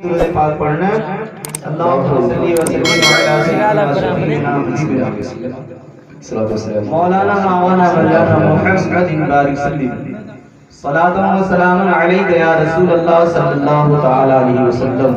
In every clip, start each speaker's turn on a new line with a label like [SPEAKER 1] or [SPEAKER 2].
[SPEAKER 1] درود پاک پڑھنا اللہم صلی وسلم علی مولانا مولانا محمد بارک سلم صلاۃ و سلام علیک یا رسول اللہ صلی اللہ تعالی علیہ وسلم۔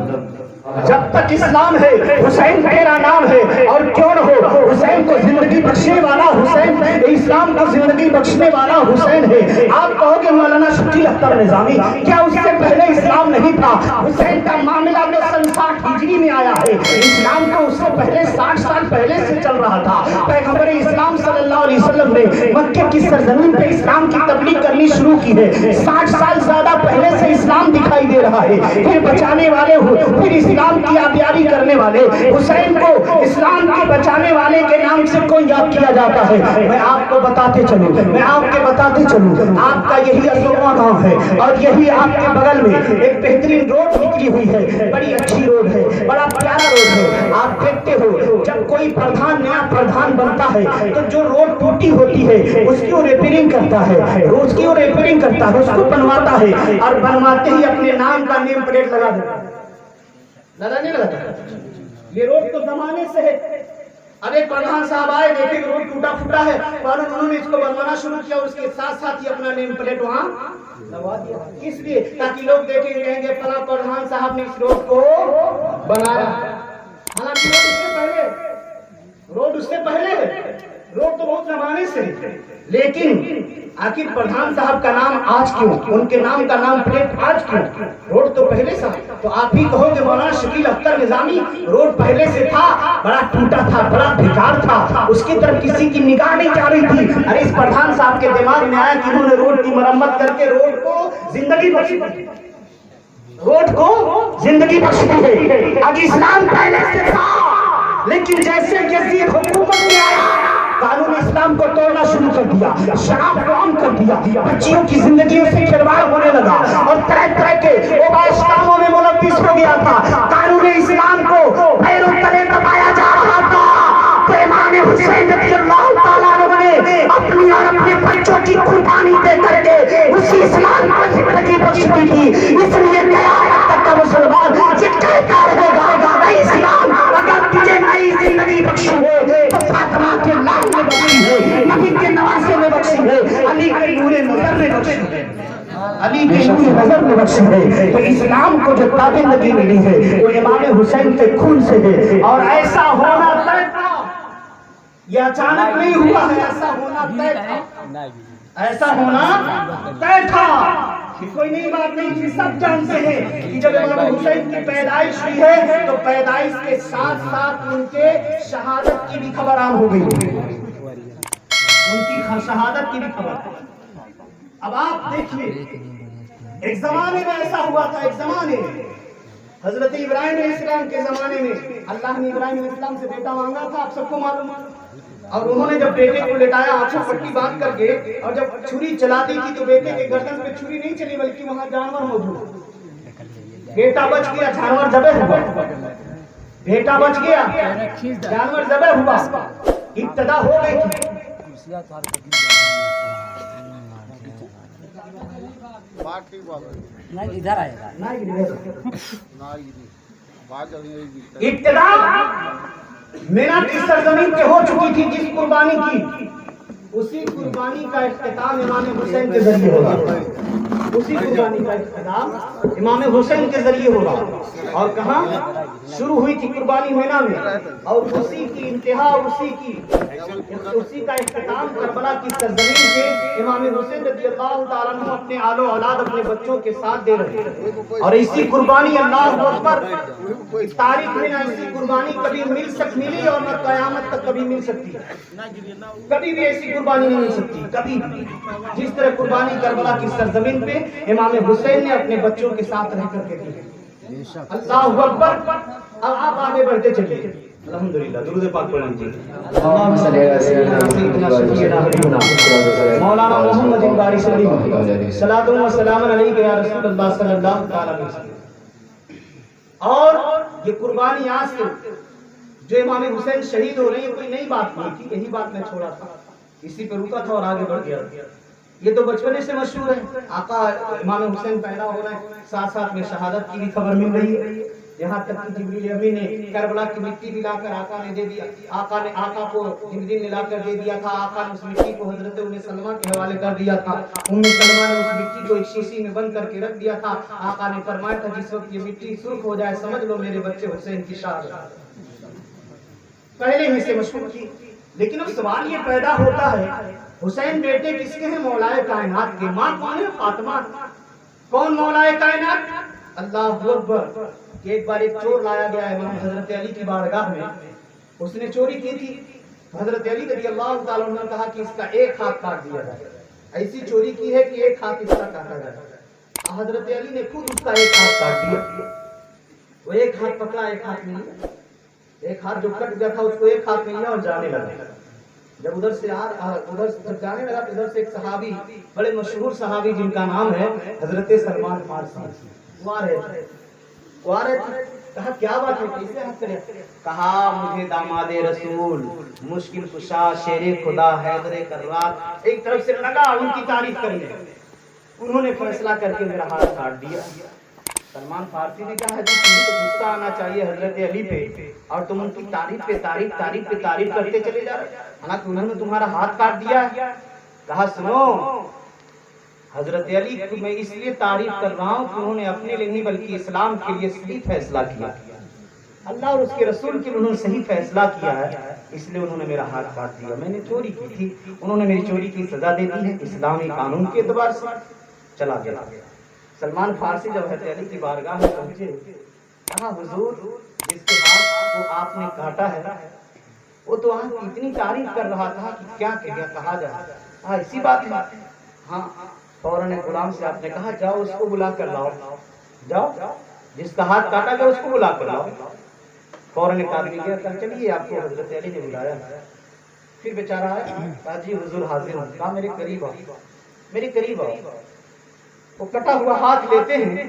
[SPEAKER 2] جب تک اسلام ہے حسین تیرا نام ہے، اور کیوں نہ ہو، حسین کو زندگی بخشنے والا حسین، اسلام کو زندگی بخشنے والا حسین ہے۔ آپ کہو گے مولانا شکیل اختر نظامی کیا اس سے پہلے اسلام نہیں تھا؟ حسین کا معاملہ میں سن 60 ہجری میں آیا ہے، اسلام تو اس سے پہلے 60 سال پہلے سے چل رہا تھا۔ پیغمبر اسلام صلی اللہ علیہ وسلم نے مکے کی سرزمین پہ اسلام کی تبلیغ کرنی شروع کی ہے، 60 سال زیادہ پہلے سے اسلام دکھائی دے رہا ہے۔ پھر بچانے والے ہو، پھر اسلام کی آبیاری کرنے والے حسین کو اسلام کے بچانے والے کے نام سے کوئی یاد کیا جاتا ہے۔ میں آپ کو بتاتے چلوں، میں آپ کے بتاتے چلوں، آپ کا یہی اسلوہ گاؤں ہے، اور یہی آپ کے بغل میں ایک بہترین روڈ نکلی ہوئی ہے، بڑی اچھی روڈ ہے، بڑا پیارا روڈ ہے۔ آپ دیکھتے ہو جب کوئی پردھان نیا پردھان بنتا ہے تو جو روڈ ٹوٹی ہوتی ہے اس کی وہ ریپیئرنگ کرتا ہے، اس کی وہ ریپیئرنگ کرتا ہے، اس کو بنواتا ہے، اور بنواتے ہی اپنے نام کا نیم پلیٹ لگا دیتا ہے۔ لگا نہیں لگا؟ یہ روڈ تو زمانے سے ہے۔ اب ایک پردھان صاحب آئے، دیکھے کہ روڈ ٹوٹا پھوٹا ہے، فوراً انہوں نے اس کو بنوانا شروع کیا، اور اس کے ساتھ ساتھ ہی اپنا نیم پلیٹ وہاں لگوا دیا۔ اس لیے تاکہ لوگ دیکھیں گے، کہیں گے فلاں پردھان صاحب نے اس روڈ کو بنایا۔ حالانکہ روڈ اس سے پہلے ہے، روڈ تو بہت زمانے سے ہے، لیکن آخر پردھان صاحب کا نام آج کیوں، ان کے نام کا نام پلیٹ آج کیوں؟ روڈ تو پہلے سے۔ تو آپ ہی کہو کہ مولانا شکیل اختر نظامی روڈ پہلے سے تھا، بڑا ٹوٹا تھا، بڑا بیکار تھا، اس کی طرف کسی کی نگاہ نہیں جا رہی تھی۔ ارے اس پردھان صاحب کے دماغ میں آیا کہ انہوں نے روڈ کی مرمت کر کے روڈ کو زندگی بخشی، روڈ کو زندگی بخشی ہے۔ اب اسلام پہلے سے تھا، لیکن جیسے یزید حکومت میں آیا، قانون اسلام کو توڑنا شروع کر دیا، شراب کو عام کر دیا، بچیوں کی زندگیوں سے کھلواڑ ہونے لگا، اور طرح طرح کے اوباش کاموں میں ملوث ہو گیا تھا۔ قانون اسلام کو پیروں تلے دبایا جا رہا تھا، تو امام حسین رضی اللہ تعالیٰ عنہ نے اپنی اور اپنے بچوں کی قربانی دے کر کے اسی اسلام کو زندگی بخشی تھی۔ اس لیے قیامت تک کا مسلمان یہ کہتا رہے گا، اے اسلام اگر تجھے نئی زندگی بخشی ہے تو فاطمہ کے لال میں بخشی ہے، نبی کے نواسے میں بخشی ہے، علی کے نور نظر میں بخشی ہے، علی کے نور نظر میں بخشی ہے۔ تو اسلام کو جو تابندگی ملی ہے وہ امام حسین کے خون سے ہے، اور ایسا ہونا طے تھا، یہ اچانک نہیں ہوا ہے، ایسا ہونا طے تھا، ایسا ہونا طے تھا، کوئی نئی بات نہیں تھی۔ سب جانتے ہیں کہ جب امام حسین کی پیدائش ہوئی ہے تو پیدائش کے ساتھ ساتھ ان کے شہادت کی بھی خبر عام ہو گئی، ان کی شہادت کی بھی خبر۔ اب آپ دیکھیے ایک زمانے میں ایسا ہوا تھا، ایک زمانے میں حضرت ابراہیم علیہ السلام کے زمانے میں اللہ نے ابراہیم علیہ السلام سے بیٹا مانگا تھا، آپ سب کو معلوم ہے، اور انہوں نے جب بیٹے کو لٹایا آنکھوں پٹی باندھ کر کے، اور جب چھری چلاتی تھی تو بیٹے کے گردن پہ چھری نہیں چلی بلکہ وہاں جانور موجود، بیٹا بچ گیا، جانور ذبح ہوا، بیٹا بچ گیا، جانور ذبح ہوا، ابتدا ہو گئی تھی۔ ابتدا مینا کی سرزمین پہ ہو چکی تھی، جس قربانی کی اسی قربانی کا اختتام امام حسین کے ذریعے ہوگا، اسی قربانی کا اختتام امام حسین کے ذریعے ہوگا۔ اور کہاں شروع ہوئی تھی قربانی مینا میں، اور اسی کی انتہا، اسی کا اختتام کربلا کی سرزمین سے امام حسین رضی اللہ تعالیٰ عنہ اپنے آل و اولاد، اپنے بچوں کے ساتھ دے رہے ہیں۔ اور اسی قربانی، اللہ اکبر، تاریخ میں نہ ایسی قربانی کبھی ملی اور نہ قیامت تک کبھی مل سکتی، کبھی بھی ایسی قربانی نہیں مل سکتی، کبھی بھی، جس طرح قربانی کربلا کی سرزمین پہ امام حسین نے اپنے بچوں کے ساتھ رہ کر کے دی۔ اللہ اکبر۔ اب آپ آگے بڑھتے چلیے، الحمدللہ، درود پاک پڑھ لیجیے۔ اللہم صلی علی سیدنا شفیعنا حبیبنا مولانا محمد بارک سلیم صلاۃ و سلام علیک یا رسول اللہ صلی اللہ تعالی علیہ وسلم۔ اور یہ قربانی آج سے جو امام حسین شہید ہو رہے ہیں کوئی نئی بات نہیں تھی، یہی بات میں چھوڑا تھا، اسی پہ رکا تھا اور آگے بڑھ گیا۔ یہ تو بچپنے سے مشہور ہے. آقا امام حسین پیدا ہو رہے ہیں، ساتھ ساتھ میں شہادت کی بھی خبر مل رہی ہے. یہاں تک کہ جبریل امی نے کربلا کی مٹی بھی لا کر آقا نے دے دیا. آقا کو جبریل نے لا کر دے دیا تھا. آقا نے اس مٹی کو حضرت ام سلمہ کے حوالے کر دیا تھا. ام سلمہ نے اس مٹی کو ایک شیشی میں بند کر کے رکھ دیا تھا. آقا نے فرمایا تھا جس وقت یہ مٹی سرخ ہو جائے سمجھ لو میرے بچے حسین کی شہادت. پہلے ہی سے مشہور کی. لیکن اب سوال یہ پیدا ہوتا ہے حسین بیٹے کس کے ہیں؟ مولائے کائنات کے. ماں کون ہے؟ فاطمہ. کون مولائے کائنات؟ اللہ اکبر. ایک بار ایک چور لایا گیا امام حضرت علی کی بارگاہ میں. اس نے چوری کی تھی. حضرت علی رضی اللہ تعالیٰ عنہ نے کہا کہ اس کا ایک ہاتھ کاٹ دیا جائے. ایسی چوری کی ہے کہ ایک ہاتھ اس کا کاٹا جائے. حضرت علی نے خود اس کا ایک ہاتھ کاٹ دیا. وہ ایک ہاتھ پکڑا ایک ہاتھ نہیں. ایک ہاتھ جو کٹ گیا تھا اس کو ایک ہاتھ میں لیا اور جانے لگا. جب ادھر سے جب جانے لگا تو ادھر سے ایک صحابی بڑے مشہور صحابی جن کا نام ہے حضرت سلمان فارسی وہ آ رہے تھے. کہا کیا بات ہے کیسے ہاتھ کرے؟ کہا مجھے داماد رسول مشکل کشا شیر خدا حیدر کرات ایک طرف سے لگا ان کی تعریف کرنے. انہوں نے فیصلہ کر کے میرا ہاتھ کاٹ دیا. سلمان فارسی نے کہا جی تمہیں تو غصہ آنا چاہیے حضرت علی پہ اور تم ان کی تعریف پہ تعریف کرتے چلے جا رہے حالانکہ انہوں نے تمہارا ہاتھ کاٹ دیا. کہا سنو حضرت علی کو میں اس لیے تعریف کر رہا ہوں کہ انہوں نے اپنے لیے نہیں بلکہ اسلام کے لیے صحیح فیصلہ کیا. اللہ اور اس کے رسول کے لیے انہوں نے صحیح فیصلہ کیا ہے اس لیے انہوں نے میرا ہاتھ کاٹ دیا. میں نے چوری کی تھی انہوں نے میری چوری کی سزا دے دی ہے اسلامی قانون کے اعتبار سے. چلا گیا. سلمان فارسی جب حضرت علی کی بارگاہ میں پہنچے کہا حضور جس کے ہاتھ کو آپ نے کاٹا ہے وہ تو آپ کی اتنی تعریف کر رہا تھا کہ کیا کہا جائے. ہاں اسی بات ہے. ہاں فوراً غلام سے آپ نے کہا جاؤ اس کو بلا کر لاؤ. جاؤ جس کا ہاتھ کاٹا گیا اس کو بلا کر لاؤ. فوراً ایک آدمی گیا کہا چلیے آپ کو حضرت علی نے بلایا. پھر بیچارہ آیا کہا جی حضور حاضر ہوں. کہا میرے قریب آؤ. وہ کٹا ہوا ہاتھ لیتے ہیں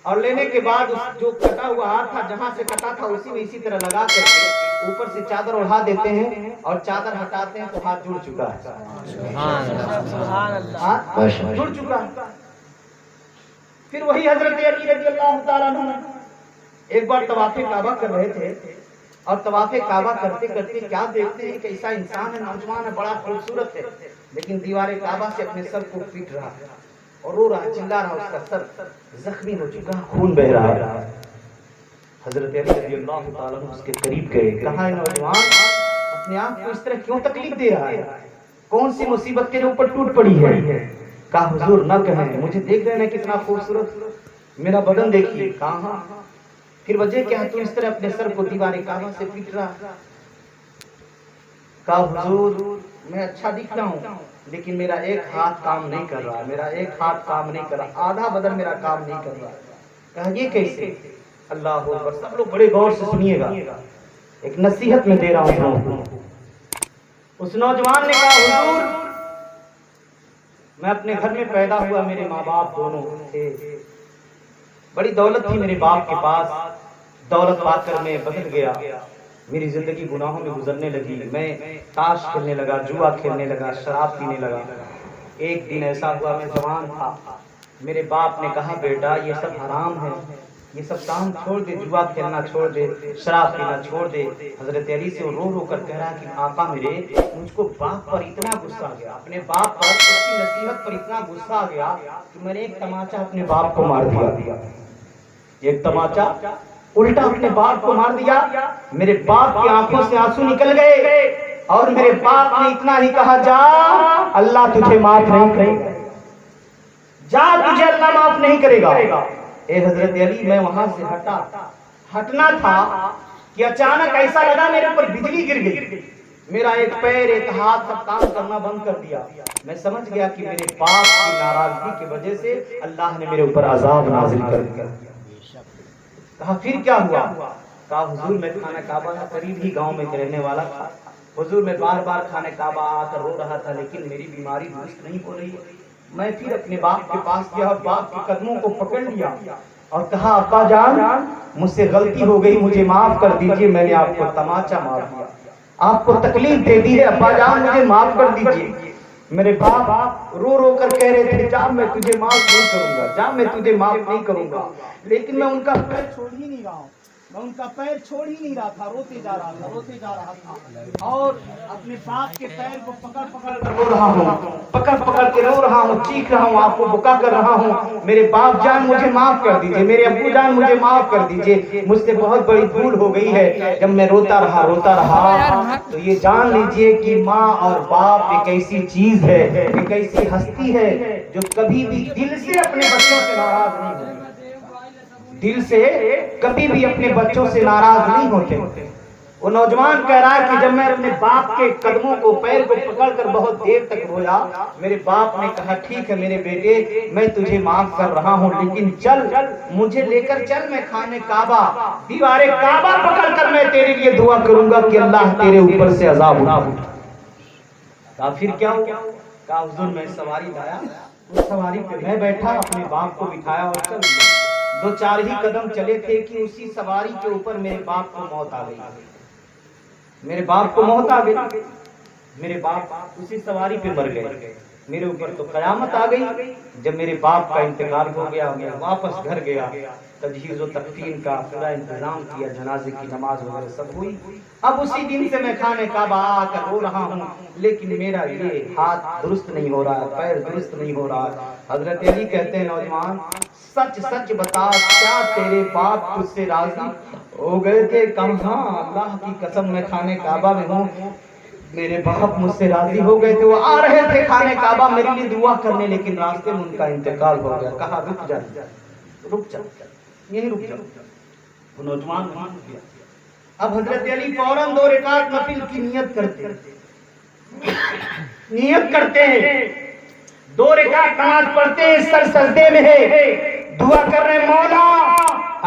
[SPEAKER 2] اور لینے کے بعد جو کٹا ہوا ہاتھ تھا جہاں سے کٹا تھا اسی میں اسی طرح لگا کر کے اوپر سے چادر اڑا دیتے ہیں اور چادر ہٹاتے ہیں تو ہاتھ جڑ چکا ہے. سبحان اللہ. جڑ چکا ہے. پھر وہی حضرت علی رضی اللہ تعالیٰ عنہ ایک بار طواف کعبہ کر رہے تھے اور طواف کعبہ کرتے کرتے کیا دیکھتے ہیں کہ ایسا انسان ہے نوجوان ہے بڑا خوبصورت ہے لیکن دیوار کعبہ سے اپنے سر کو پیٹ رہا ہے اور رو رہا چلا رہا. اس کا سر زخمی ہو چکا خون بہ رہا ہے. حضرت علی رضی اللہ تعالیٰ عنہ اس کے قریب گئے. کہا نوجوان اپنے آپ کو اس طرح کیوں تکلیف دے رہا ہے؟ کون سی مصیبت تیرے اوپر ٹوٹ پڑی ہے؟ کہا حضور نہ کہیں مجھے دیکھ رہے ہیں کتنا خوبصورت میرا بدن دیکھیے. کہاں پھر وجہ کیا تو اس طرح اپنے سر کو دیوار کعبہ سے پیٹ رہا؟ کہا حضور میں اچھا دکھ رہا ہوں لیکن میرا ایک ہاتھ کام نہیں کر رہا. آدھا بدن میرا کام نہیں کر رہا. کہا یہ کیسے؟ اللہ اکبر. سب لوگ بڑے غور سے سنیے گا ایک نصیحت میں دے رہا ہوں. اس نوجوان نے کہا حضور میں اپنے گھر میں پیدا ہوا میرے ماں باپ دونوں تھے بڑی دولت تھی میرے باپ کے پاس. دولت پا کر میں بدل گیا. میری زندگی گناہوں میں گزرنے لگی. میں تاش کھیلنے لگا جوا کھیلنے لگا شراب پینے لگا. ایک دن ایسا ہوا میں جوان تھا میرے باپ نے کہا بیٹا یہ سب حرام ہے یہ سب کام چھوڑ دے جوا کھیلنا چھوڑ دے شراب پینا چھوڑ دے. حضرت علی سے وہ رو کر کہہ رہا کہ آقا میرے مجھ کو باپ پر اتنا غصہ آ گیا اپنے باپ پر اس کی نصیحت پر اتنا غصہ آ گیا کہ میں نے ایک تماچا اپنے باپ کو مار دیا. ایک تماچا الٹا اپنے باپ کو مار دیا. میرے باپ کی آنکھوں سے آنسو نکل گئے اور میرے باپ نے اتنا ہی کہا جا اللہ تجھے معاف نہیں کرے گا. جا تجھے اللہ معاف نہیں کرے گا. اے حضرت علی میں وہاں سے ہٹنا تھا کہ اچانک ایسا لگا میرے اوپر بجلی گر گئی. میرا ایک پیر ایک ہاتھ سب کام کرنا بند کر دیا. میں سمجھ گیا کہ میرے باپ کی ناراضگی کی وجہ سے اللہ نے میرے اوپر عذاب نازل کر دیا. کہا پھر کیا ہوا؟ کہا حضور میں خانہ کعبہ کا قریب ہی گاؤں میں رہنے والا تھا. حضور میں بار بار خانہ کعبہ آ کر رو رہا تھا لیکن میری بیماری درست نہیں ہو رہی. میں پھر اپنے باپ کے پاس گیا اور باپ کے قدموں کو پکڑ لیا اور کہا ابا جان مجھ سے غلطی ہو گئی مجھے معاف کر دیجئے. میں نے آپ کو تماچا مار دیا آپ کو تکلیف دے دی ہے ابا جان مجھے معاف کر دیجئے. میرے باپ رو رو کر کہہ رہے تھے جا میں تجھے معاف نہیں کروں گا، جا میں تجھے معاف نہیں کروں گا، لیکن میں ان کا پیر چھوڑ ہی نہیں رہا ہوں، میں ان کا پیر چھوڑ ہی نہیں رہا تھا، روتے جا رہا تھا، روتے جا رہا تھا، اور اپنے باپ کے پیر کو پکڑ پکڑ کر رو رہا ہوں، پکڑ پکڑ کے رو رہا ہوں، چیخ رہا ہوں، آپ کو بکا کر رہا ہوں، میرے باپ جان مجھے معاف کر دیجئے، میرے ابو جان مجھے معاف کر دیجئے، مجھ سے بہت بڑی بھول ہو گئی ہے۔ جب میں روتا رہا تو یہ جان لیجئے کہ ماں اور باپ ایک ایسی چیز ہے، ایک ایسی ہستی ہے جو کبھی بھی دل سے اپنے بچوں سے ناراض نہیں ہوتی، دل سے کبھی بھی اپنے بچوں سے ناراض نہیں ہوتے۔ وہ نوجوان کہہ رہا ہے کہ جب میں اپنے باپ کے قدموں کو پیر کو پکڑ کر بہت دیر تک رویا، میرے باپ نے کہا ٹھیک ہے میرے بیٹے میں تجھے معاف کر رہا ہوں، لیکن چل مجھے لے کر چل، میں خانے کعبہ دیوار کعبہ پکڑ کر میں تیرے لیے دعا کروں گا کہ اللہ تیرے اوپر سے عذاب اٹھا۔ کہا پھر کیا ہوا؟ کہا حضور میں سواری لایا، اس سواری پہ میں بیٹھا، اپنے باپ کو بٹھایا اور چل دیا۔ دو چار ہی قدم چلے تھے کہ اسی سواری کے اوپر میرے باپ کو موت آ گئی، میرے باپ کو موت آ گئی، میرے باپ اسی سواری پہ مر گئے، میرے اوپر تو قیامت آ گئی۔ جب میرے باپ کا انتقال ہو گیا، میں واپس گھر گیا، تجہیز و تکفین کا پورا انتظام کیا، جنازے کی نماز وغیرہ سب ہوئی۔ اب اسی دن سے میں خانے کعبہ آ کر رو رہا ہوں، لیکن میرا یہ ہاتھ درست نہیں ہو رہا، پیر درست نہیں ہو رہا۔ حضرت علی کہتے ہیں نوجوان سچ سچ بتا کیا تیرے باپ تجھ سے راضی ہو گئے تھے؟ کہاں اللہ کی قسم میں خانے کعبہ میں ہوں، میرے باپ مجھ سے راضی ہو گئے تھے، وہ آ رہے تھے خانے کعبہ میرے لیے دعا کرنے، لیکن راستے میں ان کا انتقال ہو گیا۔ کہا رک جا، رک جا، یہیں رک جا۔ وہ نوجوان وہاں رک گیا۔ اب حضرت علی فوراً 2 رکعت نفل کی نیت کرتے ہیں، 2 رکعت نماز پڑھتے ہیں، سر سجدے میں ہے، دعا کر رہے مولا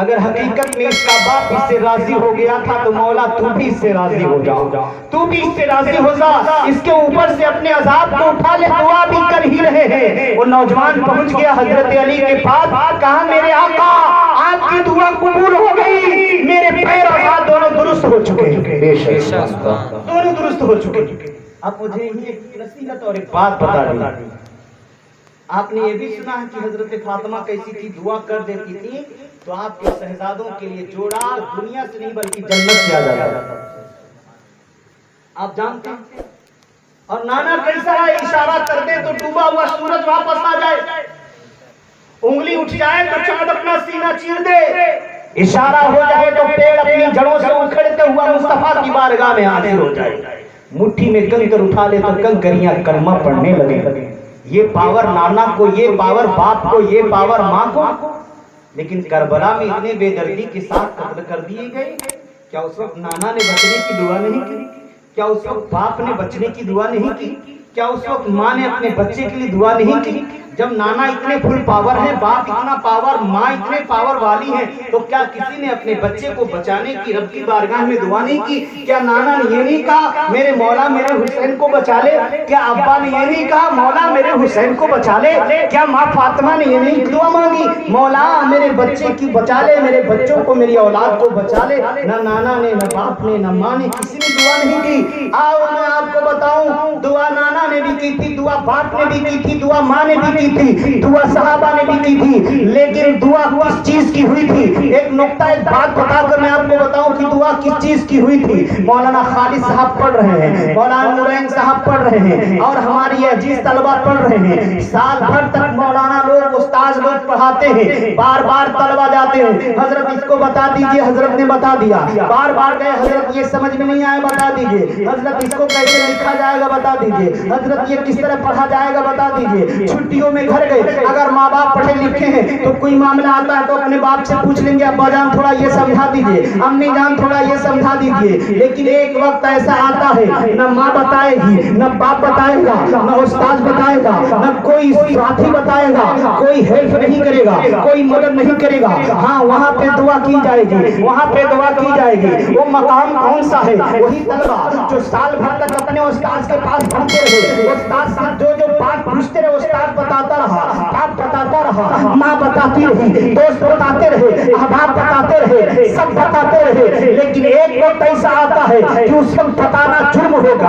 [SPEAKER 2] اگر حقیقت میں اس کا باپ اس سے راضی ہو گیا تھا تو مولا تو بھی اس سے راضی ہو جا، تو بھی اس سے راضی ہو جا، اس کے اوپر سے اپنے عذاب کو اٹھا لے، دعا بھی کر ہی رہے ہیں۔ وہ نوجوان پہنچ گیا حضرت علی کے پاس، کہا میرے آقا آپ کی دعا قبول ہو گئی، میرے پیر اور ہاتھ دونوں درست ہو چکے، دونوں درست ہو چکے۔ اب مجھے ایک نصیحت اور ایک بات بتا دی، آپ نے یہ بھی سنا ہے کہ حضرت فاطمہ کیسی تھی، دعا کر دیتی تھی تو آپ کے شہزادوں کے لیے جوڑا دنیا سے نہیں بلکہ جنت سے آ جاتا تھا، آپ جانتے ہیں۔ اور نانا کیسا ہے، اشارہ کر دے تو ڈوبا ہوا سورج واپس آ جائے، انگلی اٹھ جائے تو چاند اپنا سینہ چیر دے، اشارہ ہو جائے تو پیڑ اپنی جڑوں سے اکھڑتے ہوا مصطفیٰ کی بارگاہ میں حاضر ہو جائے، مٹھی میں کنکر اٹھا لے تو کنکریاں کلمہ پڑھنے لگے۔ یہ پاور نانا کو، یہ پاور باپ کو، یہ پاور ماں کو، لیکن کربلا میں اتنے بے دردی کے ساتھ قتل کر دیے گئے۔ کیا اس وقت نانا نے بچنے کی دعا نہیں کی؟ کیا اس وقت باپ نے بچنے کی دعا نہیں کی؟ کیا اس وقت ماں نے اپنے بچے کے لیے دعا نہیں کی؟ جب نانا اتنے فل پاور ہیں، باپ اتنا پاور، ماں اتنے پاور والی ہیں، تو کیا کسی نے اپنے بچے کو بچانے کی رب کی بارگاہ میں دعا نہیں کی؟ کیا نانا نے یہ نہیں کہا میرے مولا میرے حسین کو بچا لے؟ کیا ابا نے یہ نہیں کہا مولا میرے حسین کو بچا لے؟ کیا ماں فاطمہ نے یہ نہیں دعا مانگی مولا میرے بچے کی بچا لے، میرے بچوں کو، میری اولاد کو بچا لے؟ نہ نانا نے، نہ باپ نے، نہ ماں نے، کسی نے دعا نہیں کی۔ آؤ میں آپ کو بتاؤں، دعا نانا نے بھی کی تھی، دعا باپ نے بھی کی تھی، دعا ماں نے بھی کی تھی، دعا صحابہ نے بھی کی تھی، لیکن دعا کس چیز کی ہوئی تھی؟ ایک نقطہ، ایک بات بتا کر میں آپ کو بتاؤں کہ دعا کس چیز کی ہوئی تھی۔ مولانا خالد صاحب پڑھ رہے ہیں، مولانا نورین صاحب پڑھ رہے ہیں، اور ہماری عزیز طلبہ پڑھ رہے ہیں، سال بھر تک مولانا لوگ، استاذ لوگ پڑھاتے ہیں، بار بار طلبہ جاتے ہیں، حضرت اس کو بتا دیجئے، حضرت نے بتا دیا، بار بار گئے، حضرت یہ سمجھ میں نہیں آئے بتا دیجئے، حضرت اس کو کیسے لکھا جائے گا بتا دیجئے، حضرت یہ کس طرح پڑھا جائے گا بتا دیجئے۔ چھٹیوں میں گھر گئے، اگر ماں باپ پڑھے لکھے ہیں تو کوئی معاملہ آتا ہے تو اپنے باپ سے پوچھ لیں گے ابا جان تھوڑا یہ سمجھا دیجئے، امی جان تھوڑا یہ سمجھا دیجئے، لیکن ایک وقت ایسا آتا ہے نہ ماں بتائے گی، نہ باپ بتائے گا، نہ استاذ بتائے گا، نہ کوئی ساتھی بتائے گا، کوئی ہیلپ نہیں کرے گا، کوئی مدد نہیں کرے گا۔ ہاں وہاں پہ دعا کی جائے گی، وہاں پہ دعا کی جائے گی۔ وہ مقام کون سا ہے؟ وہی طلبہ جو سال بھر تک اپنے استاذ کے پاس پڑھتے رہے، استاذ سے جو بات پوچھتے رہے استاذ بتاتا رہا، باپ بتاتا رہا، ماں بتاتی رہی، دوست بتاتے رہے، احباب بتاتے رہے، سب بتاتے رہے، لیکن ایک وقت ایسا آتا ہے کہ اس وقت بتانا جرم ہوگا،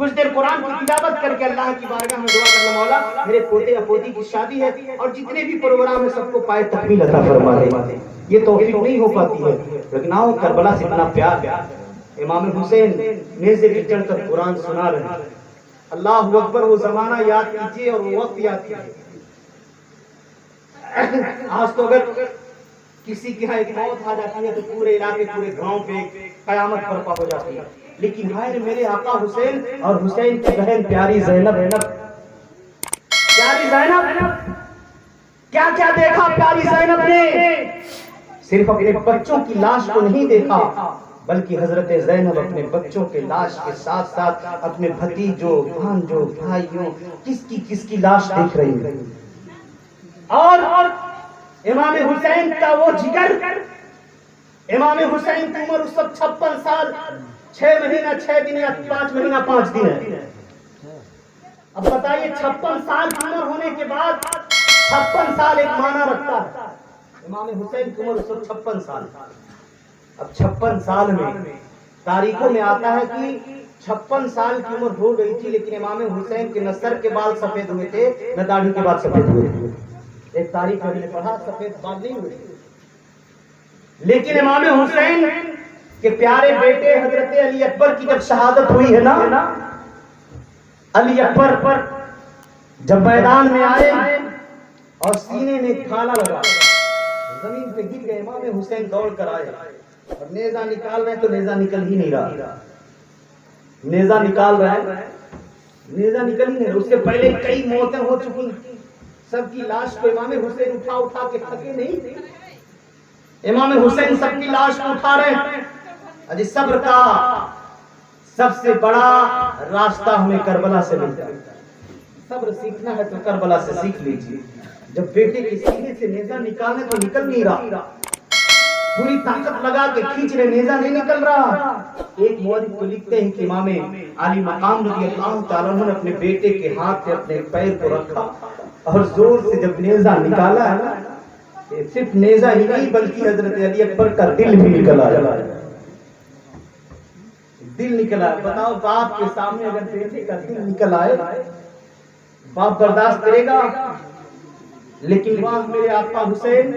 [SPEAKER 2] کچھ دیر قرآن کی تلاوت کر کے اللہ کی بارگاہ میں دعا کرنا، مولا میرے پوتے یا پوتی کی شادی ہے اور جتنے بھی پروگرام ہیں سب کو پائے تکمیل عطا فرما دے۔ یہ توفیق نہیں ہو پاتی ہے، لیکن آؤ کربلا سے اتنا پیار ہے۔ امام حسین نیزے پہ چڑھ کر قرآن سنا رہے ہیں۔ اللہ اکبر، وہ زمانہ یاد کیجئے اور وہ وقت یاد کیجئے۔ آج تو اگر کسی کے ہاں ایک موت آ جاتی ہے تو پورے علاقے پورے گاؤں پہ قیامت برپا ہو جاتی ہے، لیکن ہائے میرے آقا حسین اور حسین کی بہن پیاری زینب، پیاری زینب کیا کیا دیکھا پیاری زینب نے؟ صرف اپنے بچوں کی لاش کو نہیں دیکھا، بلکہ حضرت زینب اپنے بچوں کے لاش کے ساتھ ساتھ اپنے بھتیجوں، بھانجوں، بھائیوں، کس کی لاش دیکھ رہی ہے۔ اور امام حسین کا وہ جگر، امام حسین کی عمر اس وقت 56 سال 6 مہینہ 6 دن یا 5 مہینہ 5 دن ہے۔ اب بتائیے 56 سال کی عمر ہونے کے بعد 56 سال ایک معنی رکھتا ہے۔ امام حسین کی عمر اس وقت 56 سال۔ اب 56 سال میں تاریخوں میں آتا ہے کہ 56 سال کی عمر ہو گئی تھی، لیکن امام حسین کے نہ سر کے بال سفید ہوئے تھے نہ داڑھی کے بال سفید ہوئے تھے۔ ایک تاریخ میں نے پڑھا سفید بال نہیں ہوئے، لیکن امام حسین کے پیارے بیٹے حضرت علی اکبر کی جب شہادت ہوئی ہے نا، علی اکبر پر جب میدان میں آئے اور سینے میں کھانا لگا، زمین پہ گر گئے، امام حسین دوڑ کر آئے اور نیزہ نکال رہے تو نیزہ نکل ہی نہیں رہا، نیزہ نکال رہے نیزہ نکل ہی نہیں رہا۔ اس سے پہلے کئی موتیں ہو چکی، سب کی لاش کو امام حسین اٹھا کے تھکے نہیں، امام حسین سب کی لاش کو اٹھا رہے ہیں۔ اجی صبر کا سب سے بڑا راستہ ہمیں کربلا سے ملتا ہے، صبر سیکھنا ہے تو کربلا سے سیکھ لیجیے۔ جب بیٹے کے سینے سے نیزہ نکالنے تو نکل نہیں رہا، پوری طاقت لگا کے کھینچ رہے، نیزہ نہیں نکل رہا۔ ایک مورخ کو لکھتے ہیں کہ امام علی مقام رضی اللہ تعالیٰ عنہ نے اپنے بیٹے کے ہاتھ پہ اپنے پیر کو رکھا اور زور سے جب نیزہ نکالا ہے نا، صرف نیزہ ہی نہیں بلکہ حضرت علی اکبر کا دل بھی نکل آیا، دل نکل آیا۔ بتاؤ باپ کے سامنے اگر بیٹے کا دل نکل آئے، باپ برداشت کرے گا؟ لیکن وہاں میرے آقا حسین،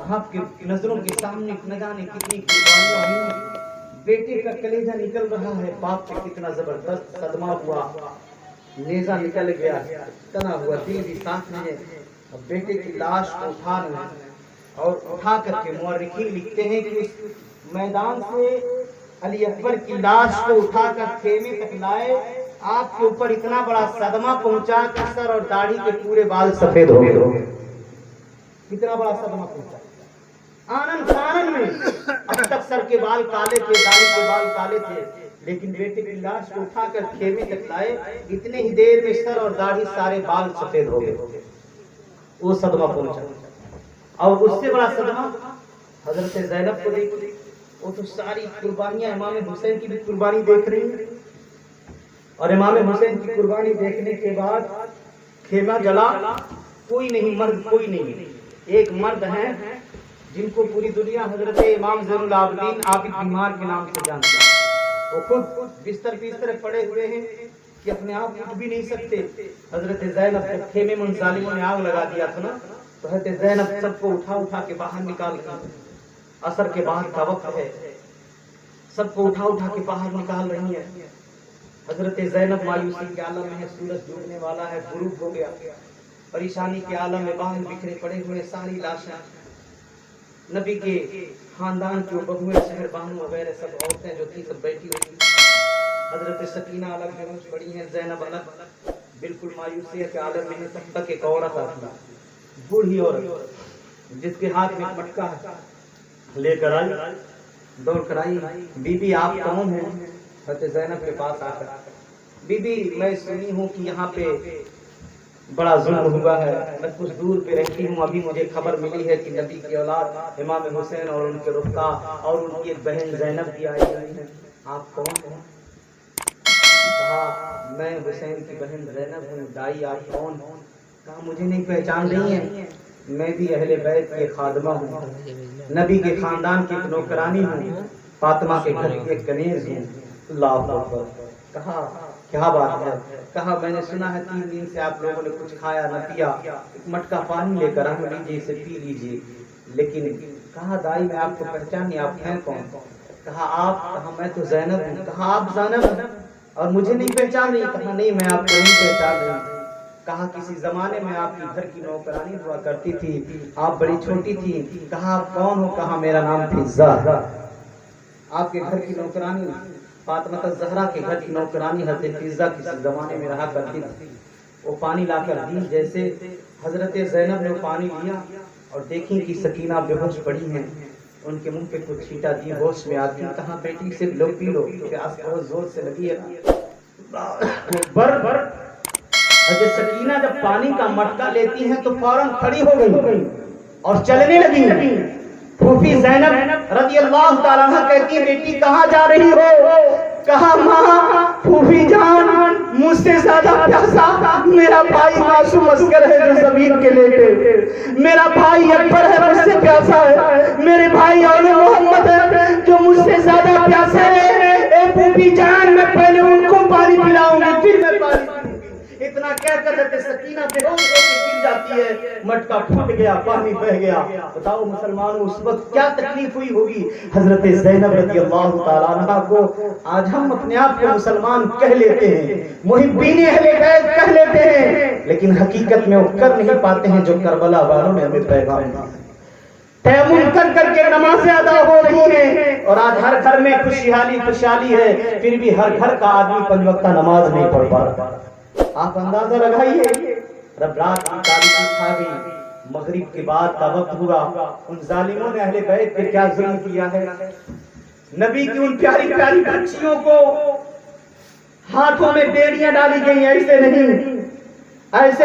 [SPEAKER 2] آپ کے نظروں کے سامنے نہ جانے کتنی قربانیاں ہوئی، بیٹے کا کلیجہ نکل رہا ہے، باپ پہ کتنا زبردست صدمہ ہوا، نیزہ نکل گیا، تنا ہوا، دل بھی ساتھ میں ہے، اب بیٹے کی لاش کو اٹھا رہے ہیں اور اٹھا کر کے مورخین لکھتے ہیں کہ اس میدان سے علی اکبر کی لاش کو اٹھا کر خیمے تک لائے، آپ کے اوپر اتنا بڑا صدمہ پہنچا کہ سر اور داڑھی کے پورے بال سفید ہو گئے، کتنا بڑا صدمہ پہنچا۔ آنن فانن میں اب تک سر کے بال کالے تھے، داڑھی کے بال کالے تھے، لیکن بیٹے کی لاش کو اٹھا کر خیمے تک لائے، اتنے ہی دیر میں سر اور داڑھی سارے بال سفید ہو گئے، وہ صدمہ پہنچا۔ اور اس سے بڑا صدمہ حضرت زینب کو دیکھ، وہ تو ساری قربانیاں امام حسین کی بھی قربانی دیکھ رہی ہیں، اور امام حسین کی قربانی دیکھنے کے بعد خیمہ جلا، کوئی نہیں، مرد کوئی نہیں، ایک مرد ہیں جن کو پوری دنیا حضرت امام زین العابدین عابد بیمار کے نام سے جانتا ہے، وہ خود بستر پڑے ہوئے ہیں کہ اپنے آپ اٹھ بھی نہیں سکتے۔ حضرت زینب کے خیمے میں ان ظالموں نے آگ لگا دیا تھا نا، تو حضرت زینب سب کو اٹھا کے باہر نکال رہی ہیں، عصر کے بعد کا وقت ہے، سب کو اٹھا کے باہر نکال رہی ہیں۔ حضرت زینب مایوسی کے عالم میں ہے، سورج ڈوبنے والا ہے، غروب ہو گیا، پریشانی کے عالم میں باہر بکھرے پڑے ہوئے ساری لاشیں، نبی کے خاندان کی بہویں، شہر بانو وغیرہ سب عورتیں جو تھی سب بیٹھی ہوئی، حضرت سکینہ الگ جگہ پڑی ہیں، زینب الگ، بالکل مایوسی کے عالم میں۔ تب تک ایک عورت آتی، بوڑھی عورت جس کے ہاتھ میں مٹکا ہے، لے کر آئی، دوڑ کر آئی، بی بی آپ کون ہیں؟ حضرت زینب کے پاس آ کر، بی بی میں سنی ہوں کہ یہاں پہ بڑا ظلم ہوا ہے، میں کچھ دور پہ رہتی ہوں، ابھی مجھے خبر ملی ہے کہ نبی کی اولاد امام حسین اور ان کے رفقا اور ان کی ایک بہن زینب بھی آئی ہوئی ہیں، آپ کون ہیں؟ کہا میں حسین کی بہن زینب ہوں، دائی آپ کون؟ کہا مجھے نہیں پہچان رہی ہیں، میں بھی اہل بیت کے خادمہ ہوں، نبی کے خاندان کی ایک نوکرانی ہوں، فاطمہ کے گھر کی ایک کنیز ہوں۔ اللہ اکبر۔ کہا
[SPEAKER 1] کیا بات ہے؟ کہا میں نے سنا ہے 3 دن سے آپ لوگوں نے کچھ کھایا نہ پیا، ایک مٹکا پانی لے کر آ لیجیے، اسے پی لیجیے۔ لیکن کہا دائی میں آپ کو پہچانی، آپ ہیں کون؟ کہا آپ، کہا میں تو زینب ہوں۔ کہا آپ زینب ہیں اور مجھے نہیں پہچان رہی؟ کہا نہیں میں آپ کو نہیں پہچان رہی۔ کہا کسی زمانے میں آپ کی گھر کی نوکرانی ہوا کرتی تھی، آپ بڑی چھوٹی تھی۔ کہا آپ کون ہو؟ کہا میرا نام فضہ ہے۔ آپ کے گھر کی نوکرانی فاطمہ الزہرا کے گھر کی نوکرانی حضرت فضہ کسی زمانے میں رہا کرتی تھی۔ وہ پانی لا کر دی، جیسے حضرت زینب نے وہ پانی لیا اور دیکھی کہ سکینہ بے ہوش پڑی ہیں، ان کے منہ پہ کچھ چھینٹا دی، ہوش میں آتی۔ کہا بیٹی سے لو پی لو، پیاس بہت زور سے لگی ہے۔ حضرت سکینہ جب پانی کا مٹکا لیتی ہیں تو فوراً کھڑی ہو گئی اور چلنے لگی۔ پھوپھی زینب رضی اللہ تعالیٰ عنہ کہتی ہے بیٹی کہاں جا رہی ہو؟ کہا ماں پھوپھی جان مجھ سے زیادہ پیاسا میرا بھائی معصوم اصغر ہے جو زمین کے لیٹے، میرا بھائی اکبر ہے مجھ سے پیاسا ہے، میرے بھائی اول محمد ہے جو مجھ سے زیادہ پیاسے ہیں۔ اے پھوپھی جان میں پہلے ان کو پانی پلاؤں گی پھر میں پانی پیوں گی۔ اتنا کہہ کر حضرت سکینہ بے ہوش ہو کے گر جاتی ہے، مٹکا پھٹ گیا، پانی بہہ گیا۔ بتاؤ مسلمانوں اس وقت کیا تکلیف ہوئی ہوگی حضرت زینب رضی اللہ تعالیٰ عنہ کو۔ آج ہم اپنے آپ کو مسلمان کہہ لیتے ہیں، محبین اہل بیت کہہ لیتے ہیں، لیکن حقیقت میں وہ کر نہیں پاتے ہیں جو کربلا والوں نے ہمیں پیغام دیا۔ تیمم کر کر کے نمازیں ادا ہو رہی ہیں اور آج ہر گھر میں خوشحالی ہے، پھر بھی ہر گھر کا آدمی 5 وقتہ نماز نہیں پڑھ پا رہا۔ آپ اندازہ لگائیے، رب رات کی تاریکی کھا گئی، مغرب کے بعد کا وقت ہوا، ان ظالموں نے اہل بیت پہ کیا ظلم کیا ہے۔ نبی کی ان پیاری پیاری بچیوں کو ہاتھوں میں بیڑیاں ڈالی گئی، ایسے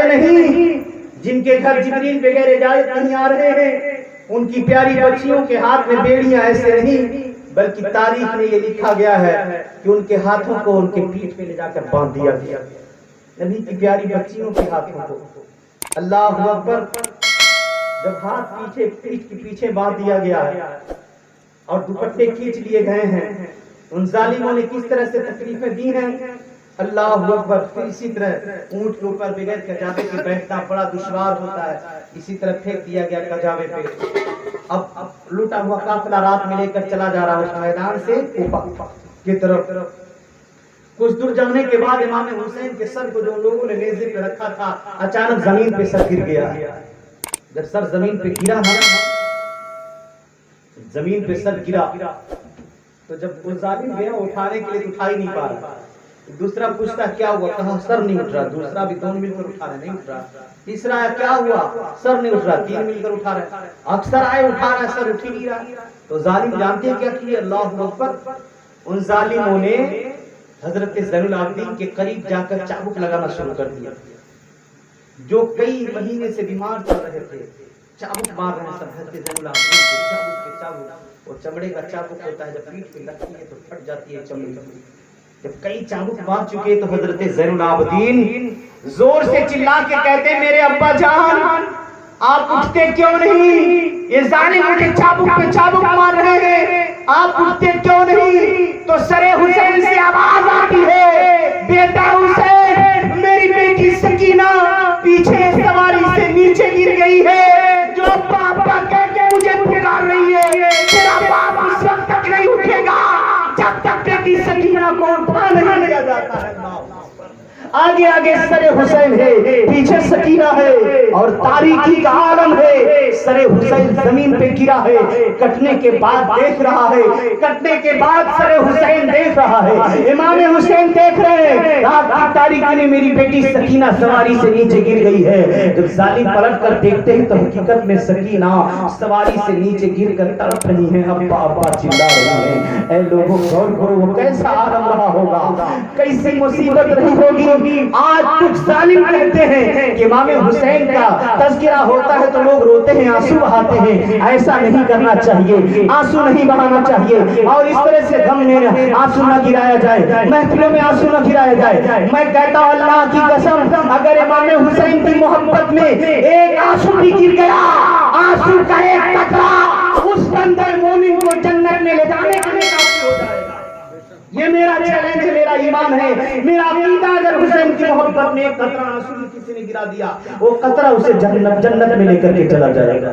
[SPEAKER 1] نہیں جن کے گھر جبریل بغیر اجازت نہیں آ رہے ہیں، ان کی پیاری بچیوں کے ہاتھ میں بیڑیاں ایسے نہیں، بلکہ تاریخ میں یہ لکھا گیا ہے کہ ان کے ہاتھوں کو ان کے پیٹھ پہ لے جا کر باندھ دیا گیا۔ نبی کی پیاری بچیوں کے ہاتھوں کو، اللہ اکبر، جب ہاتھ پیٹھ کے پیچھے باندھ دیا گیا ہے اور دوپٹے کھینچ لیے گئے ہیں، ان ظالموں نے کس طرح سے تکلیفیں دی ہیں، اللہ اکبر۔ پھر اسی طرح اونٹ کے اوپر بغیر کجاوے کے بیٹھنا بڑا دشوار ہوتا ہے، اسی طرح پھینک دیا گیا کجاوے پہ۔ اب لوٹا ہوا قافلہ رات میں لے کر چلا جا رہا اس میدان سے کوفہ کی طرف۔ کچھ دور جانے کے بعد امام حسین کے سر کو جو لوگوں نے نیزے پہ رکھا تھا اچانک زمین پہ سر گر گیا۔ جب سر زمین پہ گرا نا، زمین پہ سر گرا تو جب وہ ظالم گیا اٹھانے کے لیے اٹھا ہی نہیں پا رہا۔ دوسرا پوچھتا کیا ہوا؟ کہا سر نہیں اٹھ رہا۔ دوسرا بھی دونوں مل کر اٹھا رہے، نہیں اٹھ رہا۔ تیسرا کیا ہوا؟ سر نہیں اٹھ رہا۔ 3 مل کر اٹھا رہے، اکثر آئے اٹھا رہا ہے، سر اٹھ ہی نہیں رہا۔ تو ظالم جانتے ہیں کیا کیا؟ اللہ اکبر، ان ظالموں نے حضرت زین العابدین کے قریب جا کر چابک لگانا شروع کر دیا۔ جو کئی مہینے سے بیمار چل رہے تھے چابک مار رہے ہیں سب حضرت زین العابدین کو، چابک پہ چابک۔ وہ چمڑے کا چابک ہوتا ہے، جب پیٹھ پہ لگتی ہے تو پھٹ جاتی ہے چمڑی۔ جب کئی چابک مار چکے تو حضرت زین العابدین زور سے چلا کے کہتے میرے ابا جان آپ اٹھتے کیوں نہیں؟ یہ ظالم مجھے چابک پہ چابک مار رہے ہیں، آپ اٹھتے کیوں نہیں؟ تو سر حسین سے آواز آتی ہے بیٹا حسین میری بیٹی سکینہ پیچھے سواری سے نیچے گر گئی ہے، جو پاپا کہہ کے مجھے پکار رہی ہے، تیرا باپ اس وقت تک نہیں اٹھے گا جب تک بیٹی سکینہ کو اٹھا نہیں لیا جاتا ہے۔ آگے آگے سر حسین ہے، پیچھے سکینہ ہے اور تاریکی کا عالم ہے۔ سر حسین زمین پہ گرا ہے، کٹنے کے بعد دیکھ رہا ہے، کٹنے کے بعد سر حسین دیکھ رہا ہے، امام حسین دیکھ رہے ہیں رات کی تاریکی میں میری بیٹی سکینہ سواری سے نیچے گر گئی ہے۔ جب ظالم پلٹ کر دیکھتے ہیں تو حقیقت میں سکینہ سواری سے نیچے گر کر تڑپ رہی ہیں، ابا ابا چلا رہی ہیں۔ اے لوگوں غور کرو وہ کیسا عالم رہا ہوگا، کیسی مصیبت رہی ہوگی۔ آج کچھ ظالم کہتے ہیں کہ امام حسین کا تذکرہ ہوتا ہے تو لوگ روتے ہیں، آنسو بہاتے ہیں، ایسا نہیں کرنا چاہیے، آنسو نہیں بہانا چاہیے اور اس طرح سے غم میں آنسو نہ گرایا جائے، محفلوں میں آنسو نہ گرایا جائے۔ میں کہتا ہوں اللہ کی قسم اگر امام حسین کی محبت میں ایک آنسو بھی گر گیا، آنسو کا ایک قطرہ اس بندے مومن کو جنت میں لے جانے کے لیے کافی ہو جائے گا۔ یہ میرا چیلنج ہے، میرا ایمان ہے، میرا عقیدہ، اگر حسین کی محبت میں ایک قطرہ آنسو بھی کسی نے گرا دیا، وہ قطرہ اسے جنت میں لے کر کے چلا جائے گا۔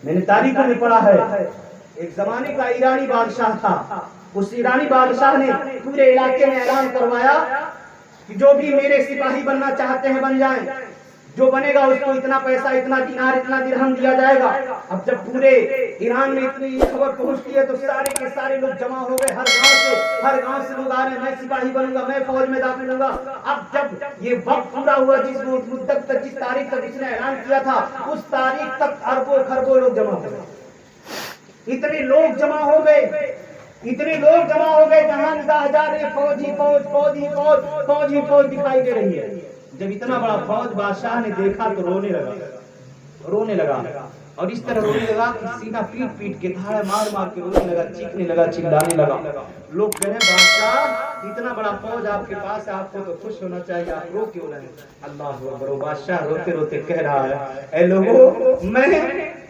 [SPEAKER 1] میں نے تاریخوں میں پڑھا ہے، ایک زمانے کا ایرانی بادشاہ تھا، اس ایرانی بادشاہ نے پورے علاقے میں اعلان کروایا کہ جو بھی میرے سپاہی بننا چاہتے ہیں بن جائیں، جو بنے گا اس کو اتنا پیسہ، اتنا دینار، اتنا درہم دیا جائے گا۔ اب جب پورے ایران میں اتنی یہ خبر پہنچتی ہے تو سارے کے سارے لوگ جمع ہو گئے، ہر گاؤں سے لوگ آ رہے ہیں، میں سپاہی بنوں گا، میں فوج میں داخل ہوں گا۔ اب جب یہ وقت پورا ہوا، جس مدت تک، جس تاریخ تک اس نے اعلان کیا تھا، اس تاریخ تک اربوں خربوں لوگ جمع ہو گئے۔ اتنے لوگ جمع ہو گئے، اتنے لوگ جمع ہو گئے، جہاں نگاہ جا رہے، فوج ہی فوج، فوج ہی فوج، فوج ہی فوج دکھائی دے رہی ہے۔ جب اتنا بڑا فوج بادشاہ نے دیکھا تو رونے لگا اور اس طرح رونے لگا کہ سینہ پیٹ پیٹ کے، دھاڑے مار مار کے رونے لگا، چیخنے لگا، چلانے لگا۔ لوگ کہے بادشاہ اتنا بڑا فوج آپ کے پاس ہے، آپ کو تو خوش ہونا چاہیے، آپ رو کیوں رہے ہیں؟ اللہ اکبر۔ بادشاہ روتے روتے کہہ رہا ہے، اے لوگوں، میں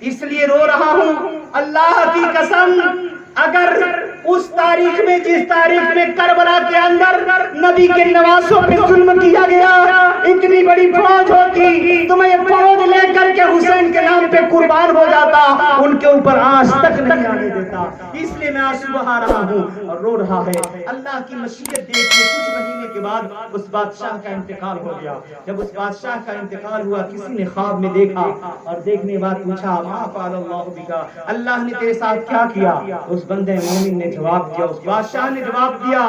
[SPEAKER 1] اس لیے رو رہا ہوں، اللہ کی قسم، اگر اس تاریخ میں، جس تاریخ میں کربلا کے اندر نبی کے نواسوں پہ ظلم کیا گیا، اتنی بڑی فوج ہوتی تو میں یہ فوج لے کر کے حسین کے نام پہ قربان ہو جاتا، ان کے اوپر آنچ تک نہیں آنے دیتا۔ اس لیے میں آنسو بہا رہا ہوں اور رو رہا ہے۔ اللہ کی مشیت دیکھیے، کچھ مہینے کے بعد اس بادشاہ کا انتقال ہو گیا۔ جب اس بادشاہ کا انتقال ہوا، کسی نے خواب میں دیکھا اور دیکھنے بعد پوچھا، ما فعل اللہ بک، اللہ نے تیرے ساتھ کیا کیا؟ اس بندے مومن نے جواب دیا، اس بادشاہ نے جواب دیا،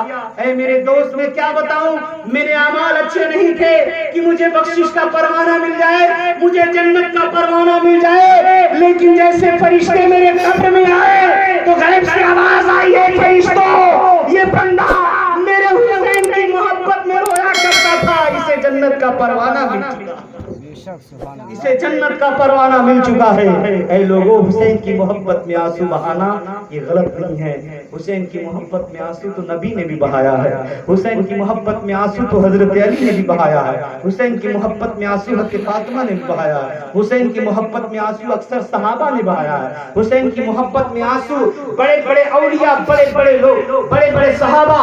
[SPEAKER 1] اے میرے دوست، میں کیا بتاؤں، میرے اعمال اچھے نہیں تھے کہ مجھے بخشش کا پروانہ مل جائے، مجھے جنت کا پروانہ مل جائے، لیکن جیسے فرشتے میرے قبر میں آئے تو غیب سے آواز آئی ہے، فرشتوں، یہ بندہ میرے حسین کی محبت میں رویا کرتا تھا، اسے جنت کا پروانہ مل چکا، اسے جنت کا پروانہ مل چکا ہے۔ اے لوگوں، حسین کی محبت میں آنسو بہانا یہ غلط نہیں ہے۔ حسین کی محبت میں آنسو تو نبی نے بھی بہایا ہے، حسین کی محبت میں آنسو تو حضرت علی نے بھی بہایا ہے، حسین کی محبت میں آنسو حضرت فاطمہ نے بھی بہایا ہے، حسین کی محبت میں آنسو اکثر صحابہ نے بہایا ہے، حسین کی محبت میں آنسو بڑے بڑے اولیاء، بڑے بڑے لوگ، بڑے بڑے صحابہ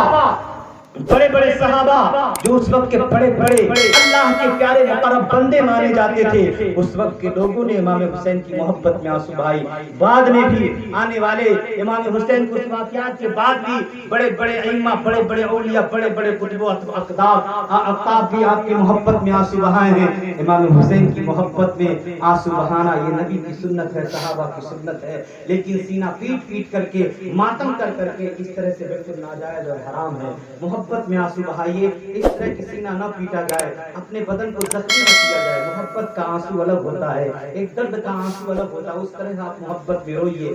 [SPEAKER 1] جو اس وقت کے بڑے بڑے اللہ کے پیارے مقرب بندے مانے جاتے تھے، اس وقت کے لوگوں نے امام حسین کی محبت میں آنسو بہائی۔ بعد میں بھی آنے والے امام حسین کو، اس واقعات کے بعد بھی بڑے بڑے ائمہ، بڑے بڑے اولیاء، بڑے بڑے کتب و اقطاب بھی آپ کی محبت میں آنسو بہائے ہیں۔ امام حسین کی محبت میں آنسو بہانا یہ نبی کی سنت ہے، صحابہ کی سنت ہے، لیکن سینہ پیٹ پیٹ کر کے، ماتم کر کر کے اس طرح سے بالکل ناجائز اور حرام ہے۔ محبت میں آنسو بہائیے، اس طرح کی سینہ نہ پیٹا جائے، اپنے بدن کو زخمی نہ کیا جائے۔ محبت کا آنسو الگ ہوتا ہے، ایک درد کا آنسو الگ ہوتا ہے، اس طرح آپ محبت میں روئیے۔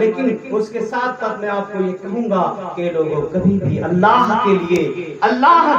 [SPEAKER 1] لیکن اس کے ساتھ ساتھ میں آپ کو یہ کہوں گا کہ لوگوں، کبھی بھی اللہ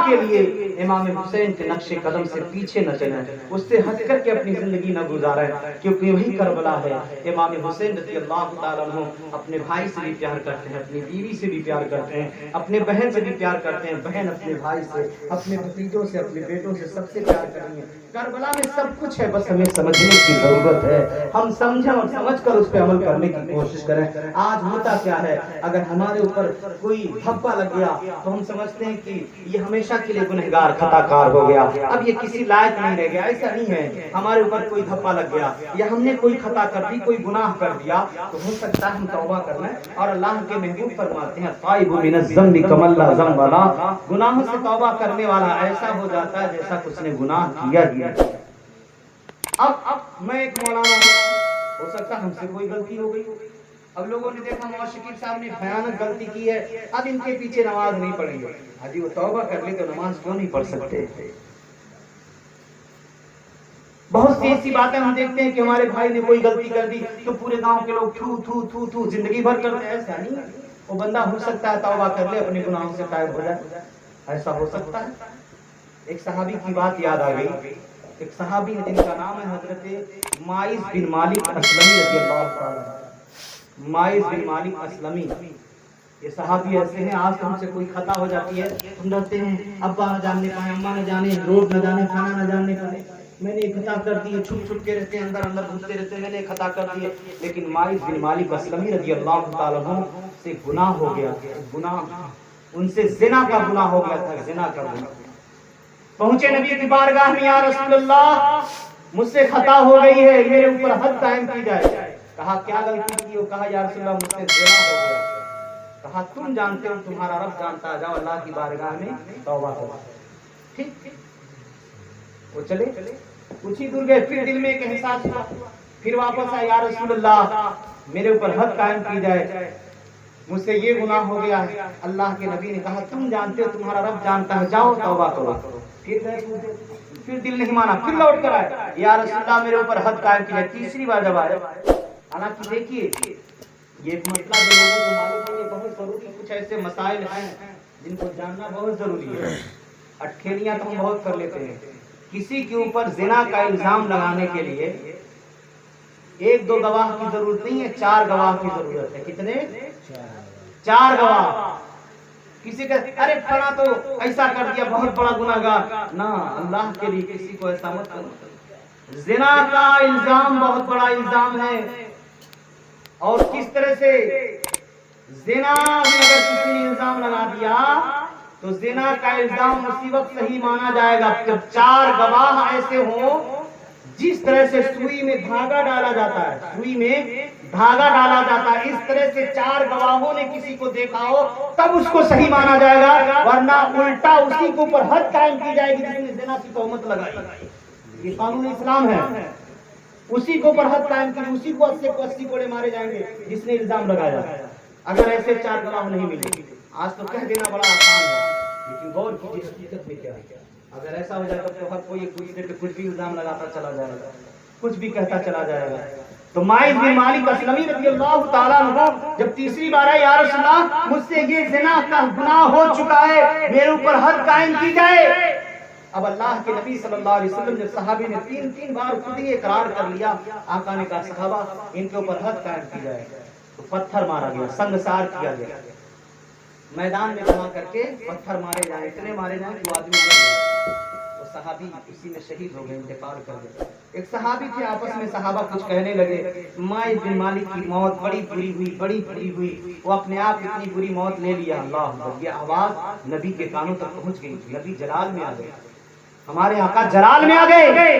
[SPEAKER 1] کے لیے امام حسین کے نقش قدم سے پیچھے نہ چلیں، اس سے ہٹ کر کے اپنی زندگی نہ گزاریں، کیونکہ وہی کربلا ہے۔ امام حسین رضی اللہ تعالیٰ عنہ اپنے بھائی سے بھی پیار کرتے ہیں، اپنی بیوی سے بھی پیار کرتے ہیں، اپنے بہن سے بھی پیار کرتے ہیں، بہن اپنے بھائی سے، اپنے بھتیجوں سے، اپنے بیٹوں سے، سب سے پیار کریں گے۔ کربلا میں سب کچھ ہے، بس ہمیں سمجھنے کی ضرورت ہے، ہم سمجھیں اور سمجھ کر اس پہ عمل کرنے کی کوشش کریں۔ آج ہوتا کیا ہے، اگر ہمارے اوپر کوئی دھبا لگ گیا تو ہم سمجھتے ہیں کہ یہ ہمیشہ کے لیے گنہگار، خطا کار ہو گیا، اب یہ کسی لائق نہیں رہ گیا۔ ایسا نہیں ہے، ہمارے اوپر کوئی دھبا لگ گیا یا ہم نے کوئی خطا کر دی، کوئی گناہ کر دیا تو ہو سکتا ہے ہم توبہ کر لیں، اور اللہ کے محبوب فرماتے ہیں، تائب من الذنب کمن لا ذنب له، گناہوں سے توبہ کرنے والا ایسا ہو جاتا ہے جیسا کچھ نے گناہ کیا ہی نہیں۔ اب میں ایک مولانا ہوں، ہو سکتا ہم سے کوئی غلطی ہو گئی، اب لوگوں نے دیکھا نواز شکیل صاحب نے بھیانک غلطی کی ہے، اب ان کے پیچھے نماز نہیں پڑھیں گے۔ حاجی وہ توبہ کر لے تو نماز کیوں نہیں پڑھ سکتے؟ بہت سی ایسی باتیں ہم دیکھتے ہیں کہ ہمارے بھائی نے کوئی غلطی کر دی تو پورے گاؤں کے لوگ تھو تھو تھو تھو زندگی بھر کرتے ہیں۔ ایسا نہیں ہے، وہ بندہ ہو سکتا ہے توبہ کر لے، اپنے گناہوں سے طائب ہو جائے، ایسا ہو سکتا ہے۔ ایک صحابی کی بات یاد آ گئی، ایک صحابی جن کا نام ہے حضرت ماعز بن مالک اسلمی رضی اللہ تعالی۔ ماعز بن مالک اسلمی، یہ صحابی ایسے ہیں، آج ہم سے کوئی خطا ہو جاتی ہے ہم ڈرتے ہیں، ابا نہ جاننے پائے، اماں نہ جانے، روڈ نہ جانے، کھانا نہ جاننے پائے، میں نے خطا کر دی ہے، چھپ چھپ کے رہتے ہیں، اندر اندر گھستے رہتے ہیں، میں نے خطا کر دی ہے۔ لیکن ماعز بن مالک اسلمی رضی اللہ تعالیٰ عنہ سے گناہ ہو گیا، گناہ ان سے زنا کا گناہ ہو گیا تھا، زنا کا گناہ۔ پہنچے نبی کی بارگاہ میں، یا رسول اللہ مجھ سے خطا ہو گئی ہے، میرے اوپر حد قائم کی جائے۔ کہا کیا غلطی کی ہو؟ کہا یا رسول اللہ مجھ سے زنا ہو گیا۔ کہا تم جانتے ہو، تمہارا رب جانتا ہے، جاؤ اللہ کی بارگاہ میں توبہ کرو۔ ٹھیک، وہ چلے، کچھ ہی دور گئے، پھر دل میں ایک احساس ہوا، پھر واپس آیا، یا رسول اللہ میرے اوپر حد قائم کی جائے، مجھ سے یہ گناہ ہو گیا ہے۔ اللہ کے نبی نے کہا تم جانتے ہو، تمہارا رب جانتا ہے، جاؤ توبہ کرو۔ پھر دل نہیں مانا، پھر لوٹ کر آئے، یا رسول اللہ میرے اوپر حد قائم کی جائے۔ تیسری بار جب آئے، حالانکہ دیکھیے یہ ایک مسئلہ جو لوگوں کو معلوم ہے، یہ بہت ضروری، کچھ ایسے مسائل ہیں جن کو جاننا بہت ضروری ہے۔ اٹکھیلیاں تو ہم بہت کر لیتے ہیں۔ کسی کے اوپر زنا کا الزام لگانے کے لیے ایک دو گواہ کی ضرورت نہیں ہے، 4 گواہ کی ضرورت ہے۔ کتنے؟ 4 گواہ۔ کسی کا ارے فلاں تو ایسا کر دیا، بہت بڑا گناہگار، نہ، اللہ کے لیے کسی کو ایسا مت کرو۔ زنا کا الزام بہت بڑا الزام ہے، اور کس طرح سے زنا میں اگر کسی نے الزام لگا دیا تو زنا کا الزام اسی وقت صحیح مانا جائے گا جب 4 گواہ ایسے ہوں۔ جس طرح سے سوئی میں دھاگا ڈالا جاتا ہے، سوئی میں دھاگا ڈالا جاتا ہے، اس طرح سے 4 گواہوں نے کسی کو دیکھا ہو تب اس کو صحیح مانا جائے گا، ورنہ الٹا اسی کے اوپر حد قائم کی جائے گی جس نے زنا کی تہمت لگائی۔ یہ قانون اسلام ہے، اسی کو اوپر حد قائم کی، اسی کو 80 کوڑے مارے جائیں گے جس نے الزام لگایا۔ اگر ایسے 4 گواہ نہیں ملے، آج تو کہہ دینا بڑا آسان ہے، لیکن غور کیجیے حقیقت میں کیا ہے۔ اگر ایسا ہو جائے تو ہر کوئی ایک دوسرے پہ کچھ بھی الزام لگاتا چلا جائے گا، کچھ بھی کہتا چلا جائے گا۔ تو ماعز بن مالک اسلمی رضی اللہ تعالیٰ عنہ جب تیسری بار آئے، یا رسول اللہ مجھ سے یہ زنا کا گناہ ہو چکا ہے، میرے اوپر حد قائم کی جائے۔ اب اللہ کے نبی صلی اللہ علیہ وسلم جب صحابی نے 3 بار خود ہی اقرار کر لیا، آقا نے کہا صحابہ ان کے اوپر حد قائم کی جائے، تو پتھر مارا گیا، سنگسار کیا گیا، میدان میں جمع کر کے پتھر مارے جائیں، اتنے مارے جائیں کہ وہ آدمی مر گیا۔ وہ صحابی اسی میں شہید ہو گئے، انتقال کر گئے۔ ایک صحابی تھے، آپس میں صحابہ کچھ کہنے لگے، ماعز بن مالک کی موت بڑی بری ہوئی، بڑی بری ہوئی، وہ اپنے آپ اتنی بری موت لے لیا۔ اللہ اکبر، یہ آواز نبی کے کانوں تک پہنچ گئی، نبی جلال میں آ گئے، ہمارے آقا جلال میں آ گئے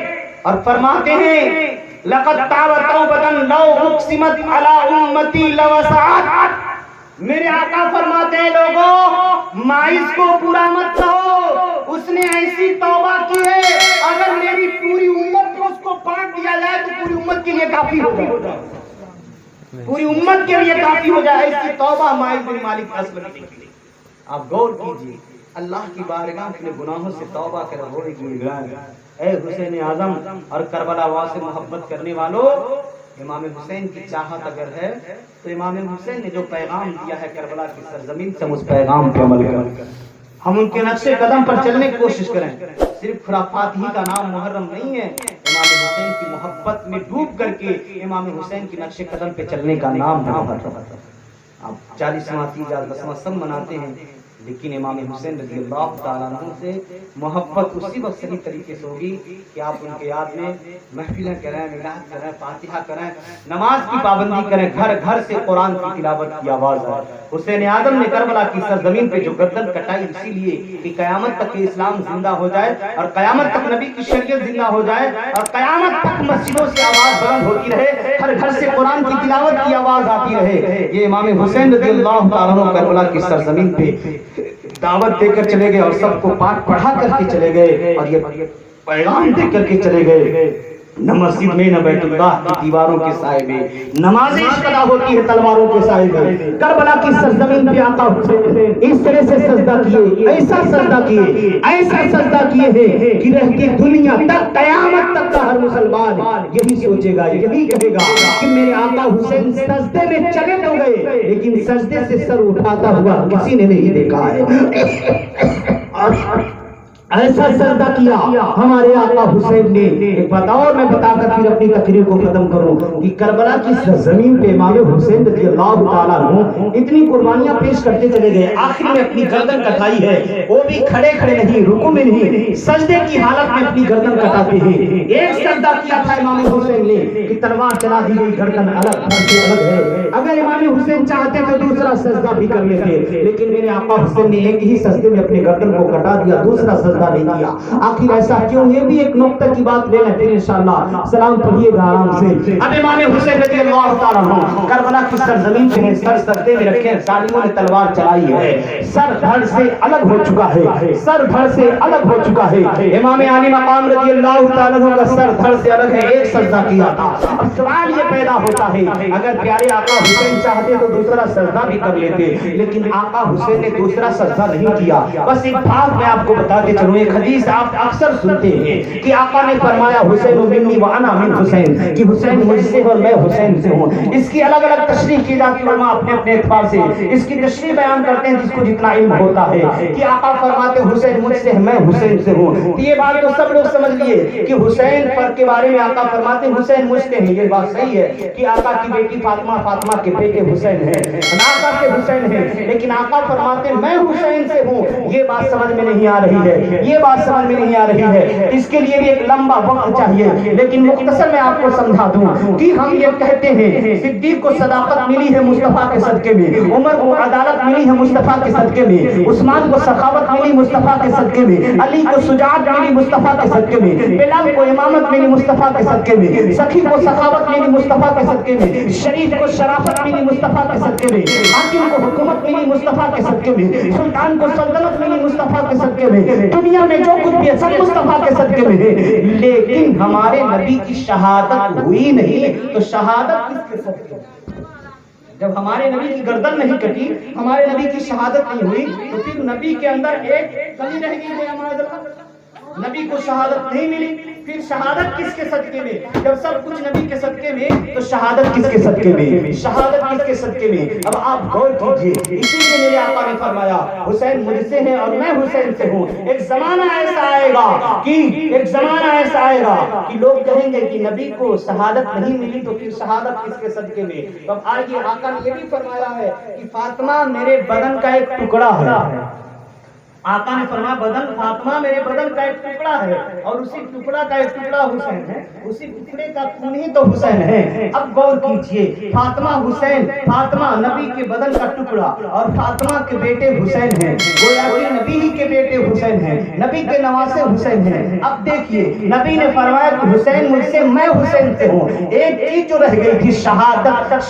[SPEAKER 1] اور فرماتے ہیں لقد طابت توبۃ لو اقسمت علی امتی لوسعت۔ میرے آقا فرماتے ہیں لوگوں ماعز کو برا مت کہو، اس نے ایسی توبہ کی ہے اگر میری پوری امت کو اس کو بانٹ دیا جائے تو پوری امت کے لیے کافی ہو جائے، پوری امت کے لیے کافی ہو جائے ایسی توبہ ماعز بن مالک اسلمی کی۔ آپ غور کیجیے، اللہ کی بارگاہ اپنے گناہوں سے توبہ کر روئے گنگنائے۔ اے حسین اعظم اور کربلا والا سے محبت کرنے والوں، امام حسین کی چاہت اگر ہے تو امام حسین نے جو پیغام دیا ہے کربلا کی سرزمین سے، اس پیغام پہ عمل کریں، ہم ان کے نقش قدم پر چلنے کی کوشش کریں۔ صرف خرافات ہی کا نام محرم نہیں ہے، امام حسین کی محبت میں ڈوب کر کے امام حسین کی نقش قدم پہ چلنے کا نام ہے محرم۔ آپ 40واں 10واں سب مناتے ہیں، لیکن امام حسین رضی اللہ تعالیٰ عنہ سے محبت اسی وقت صحیح طریقے سے ہوگی کہ آپ ان کے یاد میں محفلیں کریں، میلاد کریں، فاتحہ کریں، نماز کی پابندی کریں، گھر گھر سے قرآن کی تلاوت کی آواز آئے۔ حسین اعظم نے کربلا کی سرزمین پہ جو گردن کٹائی اسی لیے کہ قیامت تک اسلام زندہ ہو جائے اور قیامت تک نبی کی شریعت زندہ ہو جائے اور قیامت تک مسجدوں سے آواز بلند ہوتی رہے، ہر گھر سے قرآن کی تلاوت کی آواز آتی رہے۔ یہ امام حسین رضی اللہ تعالیٰ عنہ کربلا کی سرزمین پہ دعوت دے کر چلے گئے اور سب کو پاک پڑھا کر کے چلے گئے اور یہ پیغام دے کر کے چلے گئے، نہ مسجد میں نہ بیت اللہ کی دیواروں کے سائے میں نمازیں ادا ہوتی ہے تلواروں کے سائے میں۔ کربلا کی سرزمین پہ آقا حسین اس طرح سے سجدہ کیے، ایسا سجدہ کیے، ایسا سجدہ کیے ہیں کہ رہتی دنیا تک قیامت تک کا ہر مسلمان یہی سوچے گا، یہی کہے گا کہ میرے آقا حسین سجدے میں چلے تو گئے لیکن سجدے سے سر اٹھاتا ہوا کسی نے نہیں دیکھا ہے۔ ایسا سجدہ کیا ہمارے آقا حسین نے. ایک بات اور میں بتا کر پھر اپنی تقریر کو ختم کروں کہ کربلا کی زمین پہ امام حسین رضی اللہ تعالیٰ عنہ اتنی قربانیاں پیش کرتے چلے گئے. آخر میں اپنی گردن کٹائی ہے, وہ بھی کھڑے کھڑے نہیں, رکوع میں نہیں, سجدے کی حالت میں اپنی گردن کٹاتے ہیں. ایک سجدہ کیا تھا امام حسین نے کہ تلوار چلا دی گئی, گردن الگ دھڑ سے الگ ہے. اگر امام حسین چاہتے تو دوسرا سجدہ بھی کر لیتے, لیکن میرے آقا حسین نے ایک ہی سجدے میں اپنے گردن کو کٹا دیا, دوسرا سجدہ نہیں کیا. آخر ایسا کیوں؟ یہ بھی ایک نقطہ کی بات لے لیں, پھر انشاءاللہ سلام پڑھیے گا آرام سے. اب امام حسین رضی اللہ تعالیٰ عنہ کربلا کی سرزمین پہ سر سجدے میں رکھے, ظالموں نے تلوار چلائی ہے, سر دھڑ سے الگ ہو چکا ہے, سر دھڑ سے الگ ہو چکا ہے. امام عالی مقام رضی اللہ تعالیٰ عنہ کا سر دھڑ سے الگ ہے, ایک سجدہ کیا تھا. اب سوال یہ پیدا ہوتا ہے, اگر پیارے آقا حسین چاہتے تو دوسرا سجدہ بھی کر لیتے, لیکن آقا حسین نے دوسرا سجدہ نہیں کیا. بس ایک بات میں آپ کو بتا کے چلوں, ایک حدیث آپ اکثر سنتے ہیں کہ آقا نے فرمایا حسین منی وانا من حسین, کہ حسین مجھ سے اور میں حسین سے ہوں. اس کی الگ الگ تشریح کی جاتی ہے, علماء اپنے اپنے اعتبار سے اس کی تشریح بیان کرتے ہیں جس کو جتنا علم ہوتا ہے. کہ آقا فرماتے حسین مجھ سے, میں حسین سے ہوں. یہ بات تو سب لوگ سمجھ لیے کہ حسین پر کے بارے میں آقا فرماتے حسین مجھ سے ہیں. یہ بات صحیح ہے کہ آقا کی بیٹی فاطمہ, فاطمہ کے بیٹے حسین ہیں, آقا کے حسین ہیں, لیکن آقا فرماتے میں حسین سے ہوں. یہ بات سمجھ میں نہیں آ رہی ہے, یہ بات سمجھ میں نہیں آ رہی ہے. اس کے لیے بھی ایک لمبا وقت چاہیے, لیکن مختصر میں آپ کو سمجھا دوں کہ ہم یہ کہتے ہیں صدیق کو صداقت ملی ہے مصطفیٰ کے صدقے میں, عمر کو عدالت ملی ہے مصطفیٰ کے صدقے میں, عثمان کو سخاوت ملی مصطفیٰ کے صدقے میں, علی کو شجاعت ملی مصطفیٰ کے صدقے میں, بلال کو امامت ملی مصطفیٰ کے صدقے میں, سخی کو سخاوت ملی مصطفیٰ کے صدقے میں, شریف کو شرافت ملی مصطفیٰ کے صدقے میں, حاکم کو حکومت ملی مصطفیٰ کے صدقے میں, سلطان کو سلطنت ملی مصطفیٰ کے صدقے میں. دنیا میں جو کچھ بھی ہے سب مصطفیٰ کے صدقے میں ہے, لیکن ہمارے نبی کی شہادت ہوئی نہیں تو شہادت کس کے صدقے؟ جب ہمارے نبی کی گردن نہیں کٹی, ہمارے نبی کی شہادت نہیں ہوئی, تو پھر نبی کے اندر ایک کمی رہ گئی. نبی کو شہادت نہیں ملی, پھر شہادت کس کے صدقے میں؟ جب سب کچھ نبی کے صدقے میں تو شہادت کس کے صدقے میں؟ شہادت کس کے صدقے میں؟ اب آپ غور کیجئے, اسی لیے میرے آقا نے فرمایا حسین مجھ سے ہے اور میں حسین سے ہوں. ایک زمانہ ایسا آئے گا کہ لوگ کہیں گے کہ نبی کو شہادت نہیں ملی تو پھر شہادت کس کے صدقے میں؟ تو اب آئیے, آقا نے یہ بھی فرمایا ہے کہ فاطمہ میرے بدن کا ایک ٹکڑا ہے. آقا نے فرمایا فاطمہ میرے بدن کا ایک ٹکڑا ہے, اور اسی ٹکڑا کا ایک ٹکڑا حسین ہے, اسی ٹکڑے کا خون ہی تو حسین ہے. اب غور کیجئے, فاطمہ حسین, فاطمہ نبی کے بدن کا ٹکڑا اور فاطمہ کے بیٹے حسین ہیں, گویا کہ نبی ہی کے بیٹے حسین ہیں, نبی کے نواسے حسین ہیں. اب دیکھیے نبی نے فرمایا کہ حسین مجھ سے, میں حسین سے ہوں. ایک چیز جو رہ گئی تھی شہادت, تو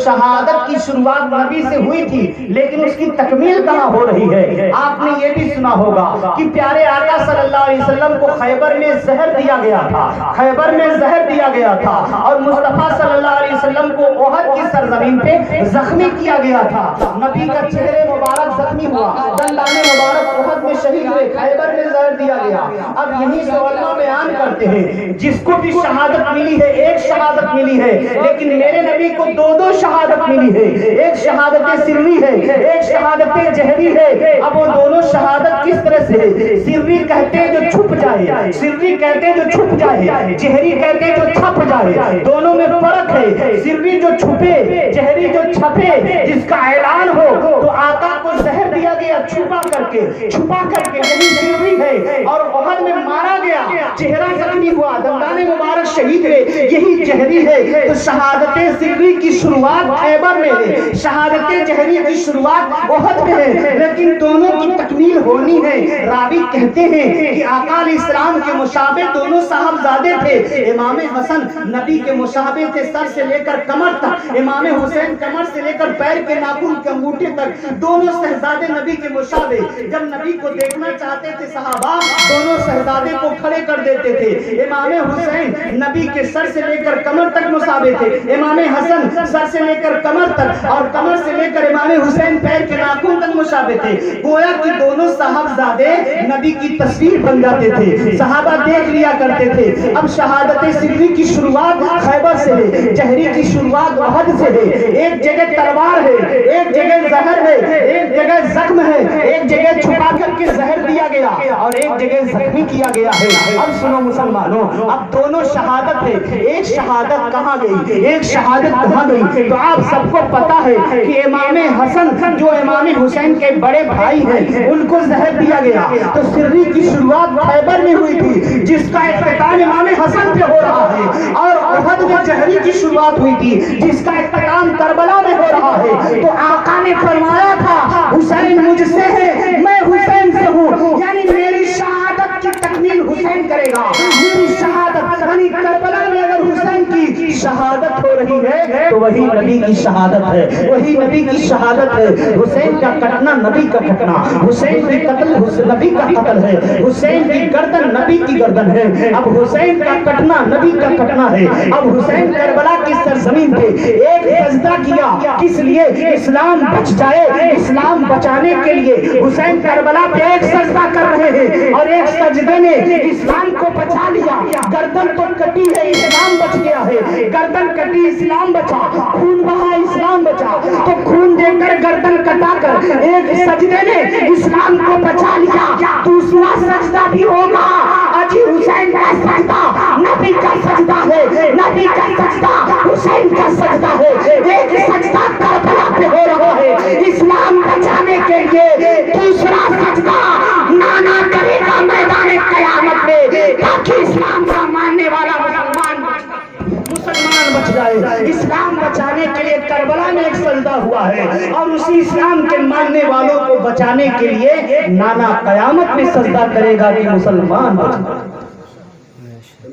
[SPEAKER 1] شہادت کی شروعات نبی سے ہوئی تھی, لیکن اس کی تکمیل کہاں ہو رہی ہے؟ آپ نے یہ بھی سنا ہوگا کہ پیارے آقا صلی اللہ علیہ وسلم کو خیبر میں زہر دیا گیا تھا, خیبر میں زہر دیا گیا تھا, اور مصطفیٰ صلی اللہ علیہ وسلم کو احد کی سرزمین پہ زخمی کیا گیا تھا. نبی کا چہرے مبارک زخمی ہوا, دندان مبارک احد میں شہید ہوئے, خیبر میں زہر دیا گیا. اب یہی سے علماء بیان کرتے ہیں جس کو بھی شہادت ملی ہے, ایک شہادت ملی ہے, لیکن میرے نبی کو دو شہادت ملی ہے. ایک شہادت سری ہے, ایک شہادت جہری ہے. اب وہ دونوں شہادت کس طرح سے ہے؟ سری کہتے ہیں جو چھپ جائے, سری کہتے ہیں جو چھپ جائے, جہری کہتے ہیں جو چھپ جائے. دونوں میں فرق ہے, سری جو چھپے, جہری جو چھپے, جس کا اعلان ہو. تو آقا کو زہر دیا گیا چھپا کر کے, یہی سری ہے, اور احد میں مارا گیا, چہرہ زخمی ہوا, دندان مبارک شہید ہوئے, یہی جہری ہے. تو شہادت سری کی شروعات خیبر میں ہے, شہادت جہری کی شروعات احد میں ہے, لیکن دونوں کی تکمیل ہونی ہے. راوی کہتے ہیں کہ آقا علیہ السلام کے مشابہ دونوں صاحبزادے تھے. امام حسن نبی کے مشابہ تھے سر سے لے کر کمر تک, امام حسین کمر سے لے کر پیر کے ناخن کے انگوٹھے تک, دونوں شہزادے نبی کے مشابہ. جب نبی کو دیکھنا چاہتے تھے صحابہ, دونوں شہزادے کو کھڑے کر دیتے تھے. امام حسین
[SPEAKER 2] نبی کے سر سے لے کر کمر تک مساوی تھے. امام حسن سر سے لے کر کمر تک اور کمر سے لے کر امام حسین پیر کے ناخن تک مساوی تھے. گویا کہ دونوں صاحبزادے نبی کی تصویر بن جاتے تھے, صحابہ دیکھ لیا کرتے تھے. اب شہادت سری کی شروعات خیبر سے ہے, جہری کی شروعات احد سے ہے. ایک جگہ تلوار ہے, ایک جگہ زہر ہے, ایک جگہ زخم ہے, ایک جگہ چھپا کر کے زہر دیا گیا اور ایک جگہ زخمی کیا گیا ہے. اب سنو مسلمانوں, اب دونوں شہادت ہے, ایک شہادت کہاں گئی, ایک شہادت کہاں گئی؟ تو آپ سب کو پتا ہے کہ امام حسن جو امام حسین کے بڑے بھائی ہیں ان کو زہر دیا گیا. تو سری کی شروعات خیبر میں ہوئی تھی جس کا اختتام امام حسن پہ ہو رہا ہے, اور احد میں جہری کی شروعات ہوئی تھی جس کا اختتام کربلا میں ہو رہا ہے. تو آقا نے فرمایا تھا حسین مجھ سے ہے, میں حسین سے ہوں, یعنی میری شہادت کی تکمیل حسین کرے گا. میری شہادت یعنی کربلا میں اگر حسین کی شہادت ہو رہی ہے تو وہی نبی کی شہادت ہے, وہی نبی کی شہادت ہے. حسین کا کٹنا نبی کا کٹنا, حسین کی قتل نبی کا قتل ہے, حسین کی گردن نبی کی گردن ہے. اب حسین کا کٹنا نبی کا کٹنا ہے. اب حسین کربلا کی سرزمین پہ ایک سجدہ کیا, کس لیے؟ اسلام بچ جائے, اسلام بچانے کے لیے حسین کربلا پہ ایک سجدہ کر رہے ہیں اور ایک سجدے نے اسلام کو بچا لیا. گردن تو کٹی ہے, اسلام بچ گیا ہے. گردن کٹی, اسلام بچا. خون بہا, اسلام بچا. تو خون دے کر گردن کٹا کر ایک سجدے نے اسلام کو بچا لیا. دوسرا سجدہ بھی ہوگا, اجی حسین کا سجدہ نبی کا سجدہ ہے, نبی کا سجدہ حسین کا سجدہ ہے. ایک سجدہ کربلا پہ ہو رہا ہے اسلام بچانے کے لیے, دوسرا سجدہ نانا کرے گا میدان قیامت میں تاکہ اسلام کا ماننے والا مسلمان بچ جائے. اسلام بچانے کے لیے کربلا میں ایک سجدہ ہوا ہے اور اسی اسلام کے ماننے والوں کو بچانے کے لیے نانا قیامت میں سجدہ کرے گا کہ مسلمان بچ جائے.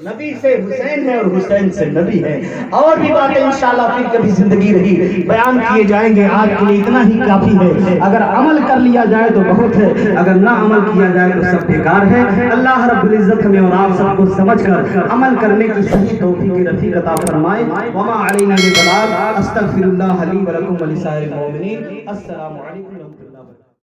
[SPEAKER 2] نبی سے حسین ہے اور حسین سے نبی ہے. اور بھی باتیں انشاءاللہ پھر کبھی زندگی رہی بیان کیے جائیں گے. آج کے لیے اتنا ہی کافی ہے. اگر عمل کر لیا جائے تو بہت ہے, اگر نہ عمل کیا جائے تو سب بیکار ہے. اللہ رب العزت ہمیں اور آپ سب کو سمجھ کر عمل کرنے کی صحیح توفیق رفیق عطا فرمائے. وما علینا الا البلاغ. استغفر اللہ لی ولکم ولسائر المؤمنین. السلام علیکم ورحمۃ اللہ وبرکاتہ.